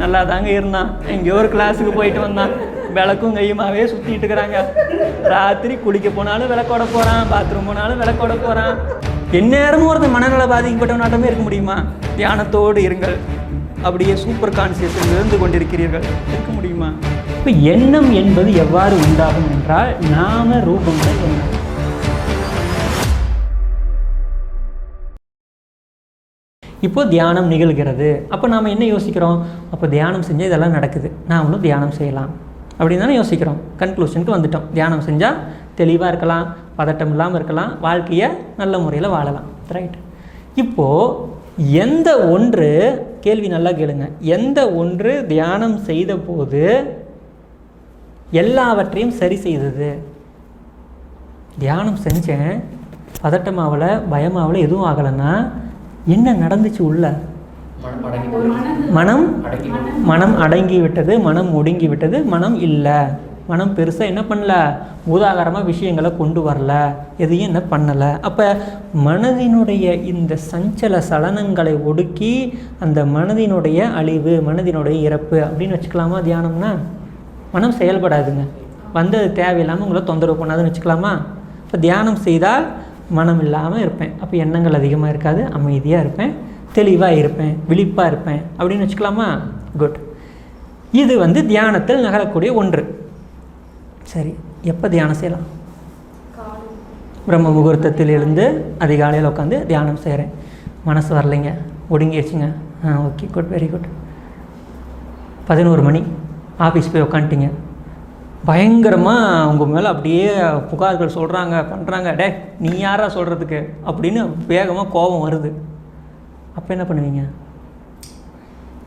நல்லா தாங்க இருந்தான். எங்கேயோ ஒரு கிளாஸுக்கு போயிட்டு வந்தான். விளக்கும் கையுமாவே சுற்றிட்டு இருக்கிறாங்க. ராத்திரி குளிக்க போனாலும் விளக்கோட போகிறான், பாத்ரூம் போனாலும் விளக்கோட போகிறான். எந்நேரமும் ஒருத்தர் மனநல பாதிக்கப்பட்டவனாட்டமே இருக்க முடியுமா? தியானத்தோடு இருங்கள். அப்படியே சூப்பர் கான்சியஸில் இருந்து கொண்டிருக்கிறீர்கள், இருக்க முடியுமா? இப்போ எண்ணம் என்பது எவ்வாறு உண்டாகும் என்றால் நாம ரூபங்கள் எண்ணம். இப்போ தியானம் நிகழ்கிறது. அப்போ நாம் என்ன யோசிக்கிறோம்? அப்போ தியானம் செஞ்சால் இதெல்லாம் நடக்குது, நாமளும் தியானம் செய்யலாம் அப்படின்னு தானே யோசிக்கிறோம். கன்க்ளூஷனுக்கு வந்துட்டோம். தியானம் செஞ்சால் தெளிவாக இருக்கலாம், பதட்டம் இல்லாமல் இருக்கலாம், வாழ்க்கையை நல்ல முறையில் வாழலாம். ரைட். இப்போது எந்த ஒன்று, கேள்வி நல்லா கேளுங்க, எந்த ஒன்று தியானம் செய்த போது எல்லாவற்றையும் சரி செய்தது? தியானம் செஞ்சேன், பதட்டமாகலை, பயமாகலை, எதுவும் ஆகலைன்னா என்ன நடந்துச்சு? உள்ள மனம் அடங்கி விட்டது, மனம் ஒடுங்கி விட்டது. மனம் இல்லை, மனம் பெருசாக என்ன பண்ணல, பூதாகாரமாக விஷயங்களை கொண்டு வரல, எதையும் என்ன பண்ணலை. அப்போ மனதினுடைய இந்த சஞ்சல சலனங்களை ஒடுக்கி அந்த மனதினுடைய அழிவு, மனதினுடைய இறப்பு அப்படின்னு வச்சுக்கலாமா? தியானம்னா மனம் செயல்படாதுங்க, வந்தது தேவையில்லாமல் உங்களை தொந்தரவு பண்ணாதுன்னு வச்சுக்கலாமா? இப்போ தியானம் செய்தால் மனம் இல்லாமல் இருப்பேன், அப்போ எண்ணங்கள் அதிகமாக இருக்காது, அமைதியாக இருப்பேன், தெளிவாக இருப்பேன், விழிப்பாக இருப்பேன் அப்படின்னு வச்சுக்கலாமா? குட். இது தியானத்தில் நகரக்கூடிய ஒன்று. சரி, எப்போ தியானம் செய்யலாம்? பிரம்ம முகூர்த்தத்தில் எழுந்து அதிகாலையில் உட்காந்து தியானம் செய்கிறேன், மனசு வரலைங்க, ஒடுங்கிடுச்சுங்க, ஓகே, குட், வெரி குட். 11 மணி ஆஃபீஸ் போய் உட்காந்துட்டிங்க, பயங்கரமாக உங்கள் மேலே அப்படியே புகார்கள் சொல்கிறாங்க, பண்ணுறாங்க. டே நீ யாரா சொல்கிறதுக்கு அப்படின்னு வேகமாக கோபம் வருது. அப்போ என்ன பண்ணுவீங்க?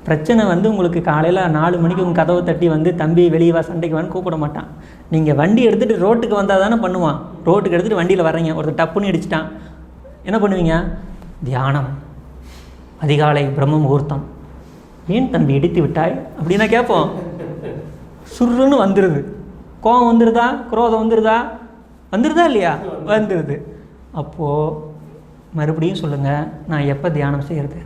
பிரச்சனை உங்களுக்கு காலையில் 4 மணிக்கு உங்கள் கதவை தட்டி தம்பி வெளியே வா சண்டைக்கு வான்னு கூப்பிட மாட்டான். நீங்கள் வண்டி எடுத்துகிட்டு ரோட்டுக்கு வந்தால் தானே பண்ணுவான். ரோட்டுக்கு எடுத்துகிட்டு வண்டியில் வர்றீங்க, ஒருத்தர் டப்புன்னு அடிச்சிட்டான், என்ன பண்ணுவீங்க? தியானம், அதிகாலை பிரம்ம முகூர்த்தம். ஏன் தம்பி இடித்து விட்டாய் அப்படின்னா கேட்போம். சுருன்னு வந்துடுது. கோபம் வந்துடுதா, குரோதம் வந்துடுதா இல்லையா? வந்துடுது. அப்போது மறுபடியும் சொல்லுங்கள், நான் எப்போ தியானம் செய்கிறது?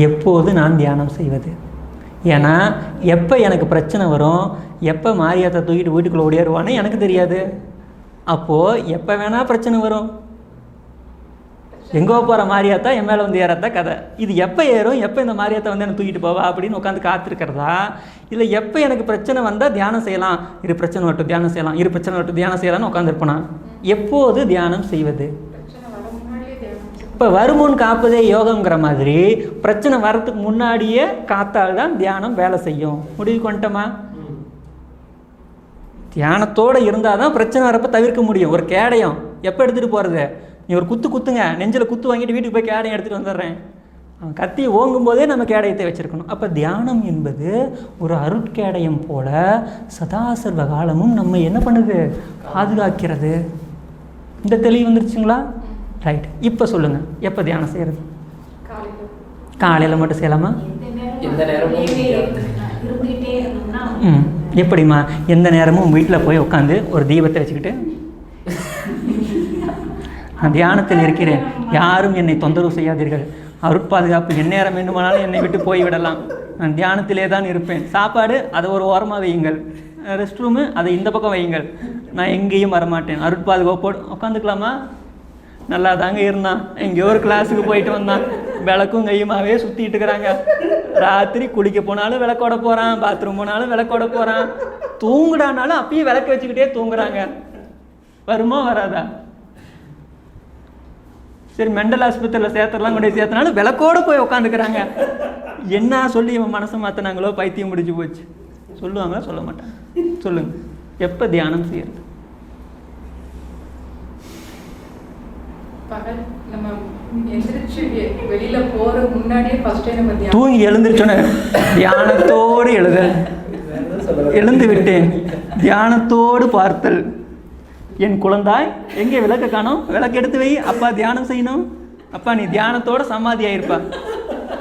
எப்போது நான் தியானம் செய்வது? ஏன்னா எப்போ எனக்கு பிரச்சனை வரும், எப்போ மாரியாத்தை தூக்கிட்டு வீட்டுக்குள்ளே ஓடியாருவான்னு எனக்கு தெரியாது. அப்போது எப்போ வேணால் பிரச்சனை வரும். எங்கோ போகிற மாரியாத்தா என் மேலே ஏறாத்தா கதை. இது எப்போ ஏறும், எப்போ இந்த மாரியாத்தா என்னை தூக்கிட்டு போவா அப்படின்னு உட்காந்து காத்திருக்கிறதா? இல்லை எப்போ எனக்கு பிரச்சனை வந்தால் தியானம் செய்யலாம், இரு பிரச்சனை வரட்டும் தியானம் செய்யலாம், இரு பிரச்சனை வரட்டும் தியானம் செய்யலாம்னு உட்காந்துருப்பேனா? எப்போது தியானம் செய்வது? இப்போ வருமுன் காப்பதே யோகங்கிற மாதிரி பிரச்சனை வர்றதுக்கு முன்னாடியே காத்தால்தான் தியானம் வேலை செய்யும். முடிவுக்கு வந்துட்டோமா? தியானத்தோடு இருந்தால் தான் பிரச்சனை வரப்போ தவிர்க்க முடியும். ஒரு கேடயம் எப்போ எடுத்துகிட்டு போகிறது? நீ ஒரு குத்துங்க, நெஞ்சில் குத்து வாங்கிட்டு வீட்டுக்கு போய் கேடயம் எடுத்துகிட்டு வந்துடுறேன். அவன் கத்தி ஓங்கும் போதே நம்ம கேடயத்தை வச்சுருக்கணும். அப்போ தியானம் என்பது ஒரு அருட்கேடயம் போல சதாசர்வ காலமும் நம்ம என்ன பண்ணுது? பாதுகாக்கிறது. இந்த தெளிவு வந்துருச்சுங்களா? ரைட். இப்போ சொல்லுங்கள், எப்போ தியானம் செய்கிறது? காலையில் மட்டும் செய்யலாமா? எப்படிம்மா? எந்த நேரமும் வீட்டில் போய் உட்காந்து ஒரு தீபத்தை வச்சுக்கிட்டு நான் தியானத்தில் இருக்கிறேன், யாரும் என்னை தொந்தரவு செய்யாதீர்கள், அருட்பாதுகாப்பு எந்நேரம் வேண்டுமானாலும் என்னை விட்டு போய்விடலாம், நான் தியானத்திலே தான் இருப்பேன். சாப்பாடு அதை ஒரு ஓரமாக வையுங்கள், ரெஸ்ட் ரூமு அதை இந்த பக்கம் வையுங்கள், நான் எங்கேயும் வரமாட்டேன், அருட்பாதுகாப்போடு உட்காந்துக்கலாமா? நல்லா தாங்க இருந்தான். எங்கேயோ ஒரு கிளாஸுக்கு போயிட்டு வந்தான். விளக்கும் கையுமாவே சுற்றிட்டு இருக்கிறாங்க. ராத்திரி குளிக்க போனாலும் விளக்கோட போகிறான், பாத்ரூம் போனாலும் விளக்கோட போகிறான், தூங்குடானாலும் அப்பயும் விளக்கு வச்சுக்கிட்டே தூங்குறாங்க. வருமா வராதா? சரி, மெண்டல் ஆஸ்பத்திரியில் சேர்த்துலாம் கொண்டு சேர்த்தனாலும் விளக்கோடு போய் உட்காந்துக்கிறாங்க. என்ன சொல்லி இவன் மனசை மாற்றினாங்களோ, பைத்தியம் முடிஞ்சு போச்சு. சொல்லுவாங்களா? சொல்ல மாட்டாங்க. சொல்லுங்க, எப்போ தியானம் செய்யறது? தூங்கி எழுந்திருச்சோன்னு தியானத்தோடு எழுந்து விட்டேன், தியானத்தோடு பார்த்தல், என் குழந்தாய் எங்கே விளக்க காணோம், விளக்கு எடுத்து வை, அப்பா தியானம் செய்யணும், அப்பா நீ தியானத்தோட சமாதி ஆயிருப்பா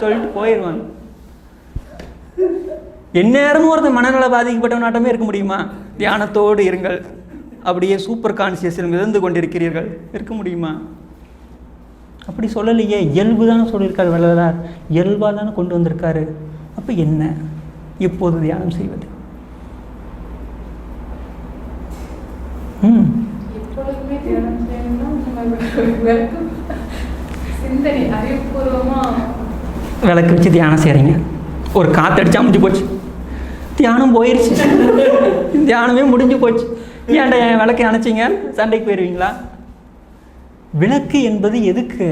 சொல்லிட்டு போயிடுவாங்க. எந்நேரமும் ஒருத்தர் மனநல பாதிக்கப்பட்டவனாட்டமே இருக்க முடியுமா? தியானத்தோடு இருங்கள், அப்படியே சூப்பர் கான்சியஸில் மிதந்து கொண்டிருக்கிறீர்கள், இருக்க முடியுமா? அப்படி சொல்லலையே, இயல்பு தானே சொல்லியிருக்காரு வள்ளலார், இயல்பாக தானே கொண்டு வந்திருக்காரு. அப்போ என்ன, எப்போது தியானம் செய்வது? விளக்கு வச்சு தியானம் செய்கிறீங்க, ஒரு காற்றடிச்சா முடிஞ்சு போச்சு, தியானம் போயிடுச்சு, தியானமே முடிஞ்சு போச்சு. ஏன்டா என் விளக்கை அணைச்சிங்க, சண்டைக்கு போயிடுவீங்களா? விளக்கு என்பது எதுக்கு?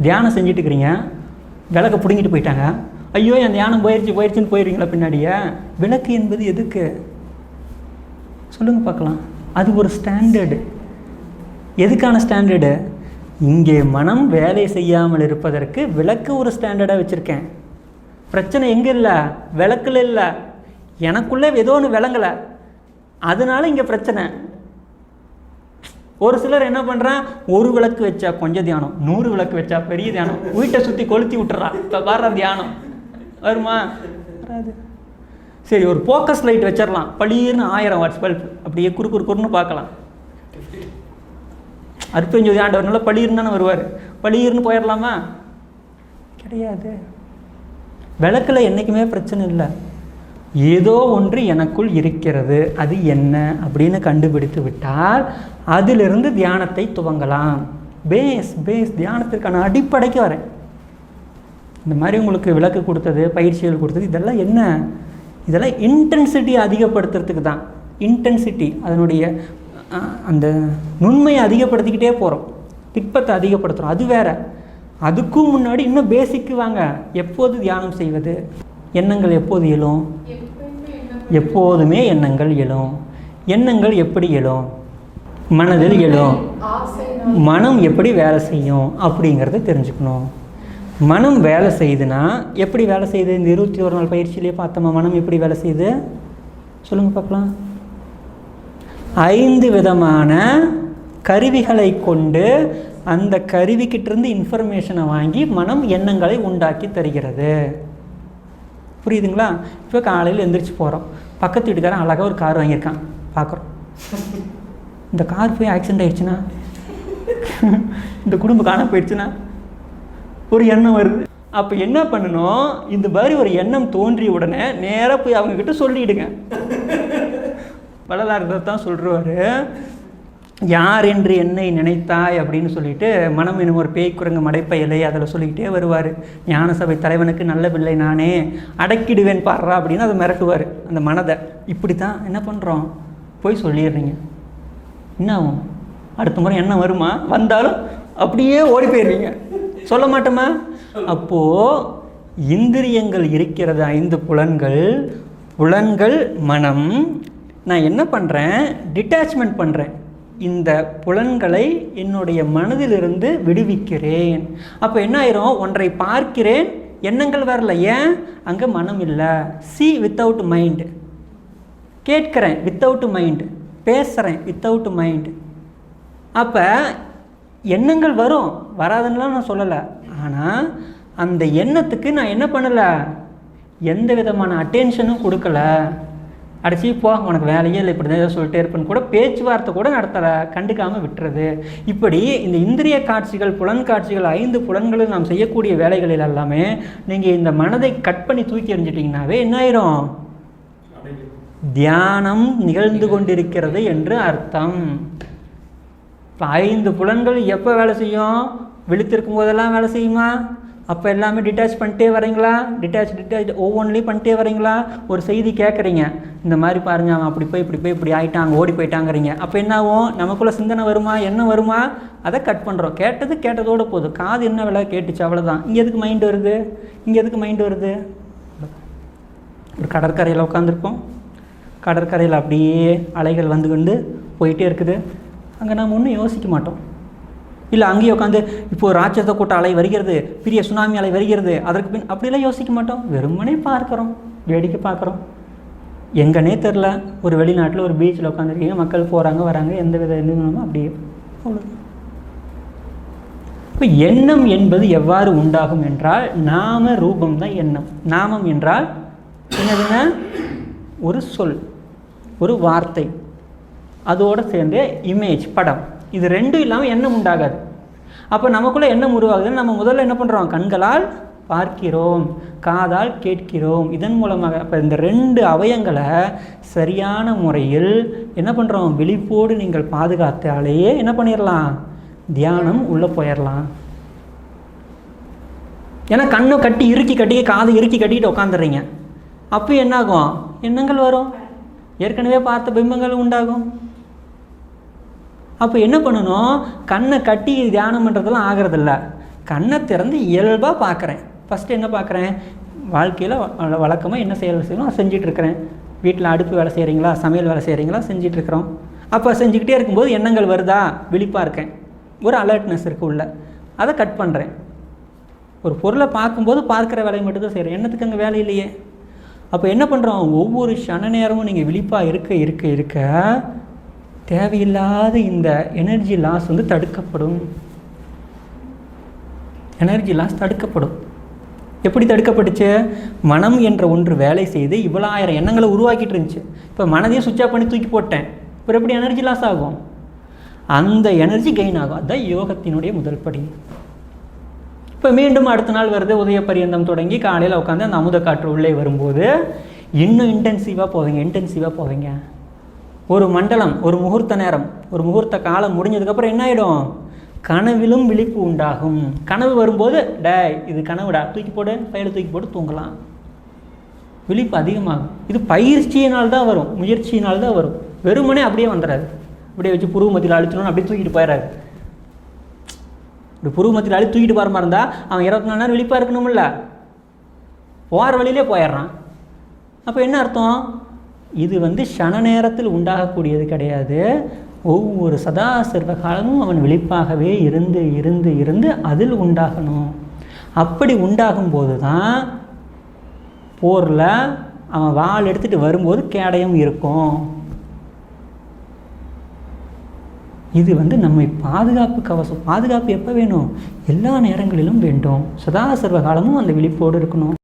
தியானம் செஞ்சுட்டு இருக்கிறீங்க, விளக்கை பிடுங்கிட்டு போயிட்டாங்க, ஐயோ என் தியானம் போயிடுச்சுன்னு போயிடுவீங்களா பின்னாடியே? விளக்கு என்பது எதுக்கு சொல்லுங்க பார்க்கலாம். அது ஒரு ஸ்டாண்டர்டு. எதுக்கான ஸ்டாண்டர்டு? இங்கே மனம் வேலை செய்யாமல் இருப்பதற்கு விளக்கு ஒரு ஸ்டாண்டர்டாக வச்சுருக்கேன். பிரச்சனை எங்கே இல்லை? விளக்கில் இல்லை, எனக்குள்ளே ஏதோ ஒன்று விளங்கலை, அதனால இங்கே பிரச்சனை. ஒரு சிலர் என்ன பண்ணுறான், ஒரு விளக்கு வச்சா கொஞ்சம் தியானம், 100 விளக்கு வச்சா பெரிய தியானம், வீட்டை சுற்றி கொளுத்தி விட்டுறா, இப்போ வர்ற தியானம் வருமா? வராது. சரி, ஒரு ஃபோக்கஸ் லைட் வச்சிடலாம், பளிர்னு 1000 வாட்ஸ் பல்ப், அப்படியே குறுன்னு பார்க்கலாம். அற்பஞ்சோதி ஆண்டவர் நல்லா பளிர்னு தானே வருவார், பளிர்னு போயிடலாமா? கிடையாது. விளக்கில் என்றைக்குமே பிரச்சனை இல்லை. ஏதோ ஒன்று எனக்குள் இருக்கிறது, அது என்ன அப்படின்னு கண்டுபிடித்து விட்டால் அதிலிருந்து தியானத்தை துவங்கலாம். பேஸ் தியானத்திற்கான அடிப்படைக்கு வரேன். இந்த மாதிரி உங்களுக்கு விளக்கு கொடுத்தது, பயிற்சிகள் கொடுத்தது, இதெல்லாம் என்ன? இதெல்லாம் இன்டென்சிட்டி அதிகப்படுத்துறதுக்கு தான். இன்டென்சிட்டி, அதனுடைய அந்த நுண்மையை அதிகப்படுத்திக்கிட்டே போகிறோம், திட்பத்தை அதிகப்படுத்துகிறோம், அது வேற. அதுக்கும் முன்னாடி இன்னும் பேசிக்கு வாங்க. எப்போது தியானம் செய்வது? எண்ணங்கள் எப்போது எழும்? எப்போதுமே எண்ணங்கள் எழும். எண்ணங்கள் எப்படி எழும்? மனதில் எழும். மனம் எப்படி வேலை செய்யும் அப்படிங்கிறத தெரிஞ்சுக்கணும். மனம் வேலை செய்யுதுன்னா எப்படி வேலை செய்யுது? இந்த 21 நாள் பயிற்சியிலே பார்த்தோமா மனம் எப்படி வேலை செய்யுது? சொல்லுங்கள் பார்க்கலாம். 5 விதமான கருவிகளை கொண்டு அந்த கருவிக்கிட்டிருந்து இன்ஃபர்மேஷனை வாங்கி மனம் எண்ணங்களை உண்டாக்கி தருகிறது. புரியுதுங்களா? இப்போ காலையில் எந்திரிச்சு போகிறோம், பக்கத்து வீட்டுக்காரன் அழகாக ஒரு கார் வாங்கியிருக்கான், பார்க்குறோம். இந்த கார் போய் ஆக்சிடென்ட் ஆகிடுச்சுன்னா, இந்த குடும்பம் காண போயிடுச்சுன்னா ஒரு எண்ணம் வருது. அப்போ என்ன பண்ணணும்? இந்த மாதிரி ஒரு எண்ணம் தோன்றிய உடனே நேராக போய் அவங்கக்கிட்ட சொல்லிவிடுங்க. வள்ளலார் தான் சொல்கிறாரு, யார் என்று என்னை நினைத்தாய் அப்படின்னு சொல்லிட்டு மனம் என்னும் ஒரு பேய் குரங்கு மடைப்பயலை அதில் சொல்லிக்கிட்டே வருவார். ஞான சபை தலைவனுக்கு நல்ல பிள்ளை நானே, அடக்கிடுவேன் பாடுறா அப்படின்னு அதை மிரட்டுவார் அந்த மனதை. இப்படி தான் என்ன பண்ணுறோம், போய் சொல்லிடுறீங்க. என்ன ஆகும்? அடுத்த முறை என்ன வருமா? வந்தாலும் அப்படியே ஓடி போயிடுவீங்க, சொல்ல மாட்டோமா? அப்போது இந்திரியங்கள் இருக்கிறது, 5 புலன்கள் மனம். நான் என்ன பண்ணுறேன்? டிட்டாச்மெண்ட் பண்ணுறேன். இந்த புலன்களை என்னுடைய மனதிலிருந்து விடுவிக்கிறேன். அப்போ என்ன ஆயிரும்? ஒன்றை பார்க்கிறேன், எண்ணங்கள் வரல. ஏன்? அங்கே மனம் இல்லை. C without mind. கேட்குறேன் வித்தவுட் மைண்ட், பேசுகிறேன் வித்தவுட் மைண்ட். அப்போ எண்ணங்கள் வரும், வராதுன்னெலாம் நான் சொல்லலை. ஆனால் அந்த எண்ணத்துக்கு நான் என்ன பண்ணலை? எந்த விதமான அட்டென்ஷனும் கொடுக்கல. அடைச்சி போ, உனக்கு வேலையே இல்லை, இப்படி தான் ஏதோ சொல்லிட்டே இருப்பேன்னு கூட பேச்சுவார்த்தை கூட நடத்தலை, கண்டுக்காமல் விட்டுறது. இப்படி இந்த இந்திரிய காட்சிகள், புலன் காட்சிகள், 5 புலன்களும் நாம் செய்யக்கூடிய வேலைகளில் எல்லாமே நீங்கள் இந்த மனதை கட் பண்ணி தூக்கி எறிஞ்சிட்டிங்கனாவே என்ன ஆயிரும்? தியானம் நிகழ்ந்து கொண்டிருக்கிறது என்று அர்த்தம். இப்போ 5 புலன்கள் எப்போ வேலை செய்யும்? விழித்திருக்கும் போதெல்லாம் வேலை செய்யுமா? அப்போ எல்லாமே டிட்டாச் பண்ணிட்டே வரீங்களா? டிட்டாச் ஒவ்வொன்றிலையும் பண்ணிட்டே வரீங்களா? ஒரு செய்தி கேட்குறீங்க, இந்த மாதிரி பாருங்கள் அவன் அப்படி போய் இப்படி ஆகிட்டாங்க, ஓடி போயிட்டாங்கிறீங்க. அப்போ என்ன ஆகும்? நமக்குள்ளே சிந்தனை வருமா? என்ன வருமா? அதை கட் பண்ணுறோம். கேட்டதோடு போதும். காது என்ன வேலை கேட்டுச்சு, அவ்வளோதான். இங்கே எதுக்கு மைண்டு வருது? ஒரு கடற்கரையில் உட்காந்துருப்போம், கடற்கரையில் அப்படியே அலைகள் வந்து கொண்டு போயிட்டே இருக்குது. அங்கே நாம் ஒன்றும் யோசிக்க மாட்டோம். இல்லை அங்கேயே உட்காந்து இப்போது ராட்சத கூட்ட அலை வருகிறது, பெரிய சுனாமி அலை வருகிறது, அதற்கு பின் அப்படிலாம் யோசிக்க மாட்டோம். வெறுமனே பார்க்குறோம், வேடிக்கை பார்க்குறோம். எங்கன்னே தெரில, ஒரு வெளிநாட்டில் ஒரு பீச்சில் உட்காந்துருக்கீங்க, மக்கள் போகிறாங்க வராங்க, எந்த வித இதுவும் அப்படியே அவ்வளோ. இப்போ எண்ணம் என்பது எவ்வாறு உண்டாகும் என்றால் நாம ரூபம் தான் எண்ணம். நாமம் என்றால் என்னதுங்க? ஒரு சொல், ஒரு வார்த்தை, அதோடு சேர்ந்து இமேஜ், படம். இது ரெண்டும் இல்லாமல் எண்ணம் உண்டாகாது. அப்போ நமக்குள்ளே எண்ணம் உருவாகுதுன்னு நம்ம முதல்ல என்ன பண்ணுறோம்? கண்களால் பார்க்கிறோம், காதால் கேட்கிறோம். இதன் மூலமாக அப்போ இந்த 2 அவயங்களை சரியான முறையில் என்ன பண்ணுறோம்? விழிப்போடு நீங்கள் பாதுகாத்தாலேயே என்ன பண்ணிடலாம்? தியானம் உள்ளே போயிடலாம். ஏன்னா கண்ணை கட்டி இறுக்கி கட்டி காதை இறுக்கி கட்டிட்டு உட்காந்துடுறீங்க. அப்போ என்னாகும்? எண்ணங்கள் வரும், ஏற்கனவே பார்த்த பிம்பங்கள் உண்டாகும். அப்போ என்ன பண்ணணும்? கண்ணை கட்டி தியானம் பண்ணுறதெல்லாம் ஆகிறதில்ல. கண்ணை திறந்து இயல்பாக பார்க்குறேன். ஃபஸ்ட்டு என்ன பார்க்குறேன்? வாழ்க்கையில் வழக்கமாக என்ன செய்யணும் அதை செஞ்சிட்ருக்கிறேன். வீட்டில் அடுப்பு வேலை செய்கிறீங்களா, சமையல் வேலை செய்கிறீங்களா, செஞ்சிட்ருக்குறோம். அப்போ செஞ்சுக்கிட்டே இருக்கும்போது எண்ணங்கள் வருதா? விழிப்பாக இருக்கேன், ஒரு அலர்ட்னஸ் இருக்குது உள்ள, அதை கட் பண்ணுறேன். ஒரு பொருளை பார்க்கும்போது பார்க்குற வேலையை மட்டும்தான் செய்கிறேன், எண்ணத்துக்கு அங்கே வேலை இல்லையே. அப்போ என்ன பண்ணுறோம்? ஒவ்வொரு க்ஷண நேரமும் நீங்கள் விழிப்பாக இருக்க தேவையில்லாத இந்த எனர்ஜி லாஸ் வந்து தடுக்கப்படும். எனர்ஜி லாஸ் தடுக்கப்படும். எப்படி தடுக்கப்பட்டுச்சு? மனம் என்ற ஒன்று வேலை செய்து இவ்வளோ 1000 எண்ணங்களை உருவாக்கிட்டு இருந்துச்சு. இப்போ மனதையும் சுவிட்ச் ஆஃப் பண்ணி தூக்கி போட்டேன். இப்போ எப்படி எனர்ஜி லாஸ் ஆகும்? அந்த எனர்ஜி கெயின் ஆகும். அதுதான் யோகத்தினுடைய முதல் படி. இப்போ மீண்டும் அடுத்த நாள் வருது, உதய பரியந்தம் தொடங்கி காலையில் உட்காந்து அந்த அமுத காற்று உள்ளே வரும்போது இன்னும் இன்டென்சிவாக போவீங்க. ஒரு மண்டலம், ஒரு முகூர்த்த நேரம், ஒரு முகூர்த்த காலம் முடிஞ்சதுக்கப்புறம் என்ன ஆகிடும்? கனவிலும் விழிப்பு உண்டாகும். கனவு வரும்போது இது கனவுடா, தூக்கி போடு, பையில தூக்கி போட்டு தூங்கலாம். விழிப்பு அதிகமாகும். இது பயிற்சியினால் தான் வரும், முயற்சியினால் தான் வரும். வெறுமனே அப்படியே வந்துடாது. அப்படியே வச்சு புருவ மத்தியில் அழிச்சிடணும், அப்படியே தூக்கிட்டு போயிடாது. இப்படி புருவ மத்தியில் அழி தூக்கிட்டு போகிற மாதிரி இருந்தால் அவன் 24 நேரம் விழிப்பாக இருக்கணும்ல. போகிற வழியிலே போயிடுறான். அப்போ என்ன அர்த்தம்? இது வந்து க்ஷண நேரத்தில் உண்டாகக்கூடியது கிடையாது. ஒவ்வொரு சதா சர்வ காலமும் அவன் விழிப்பாகவே இருந்து அதில் உண்டாகணும். அப்படி உண்டாகும்போது தான் போரில் அவன் வாள் எடுத்துகிட்டு வரும்போது கேடயம் இருக்கும். இது வந்து நம்மை பாதுகாப்பு கவசம். பாதுகாப்பு எப்போ வேணும்? எல்லா நேரங்களிலும் வேண்டும். சதா சர்வ காலமும் அந்த விழிப்போடு இருக்கணும்.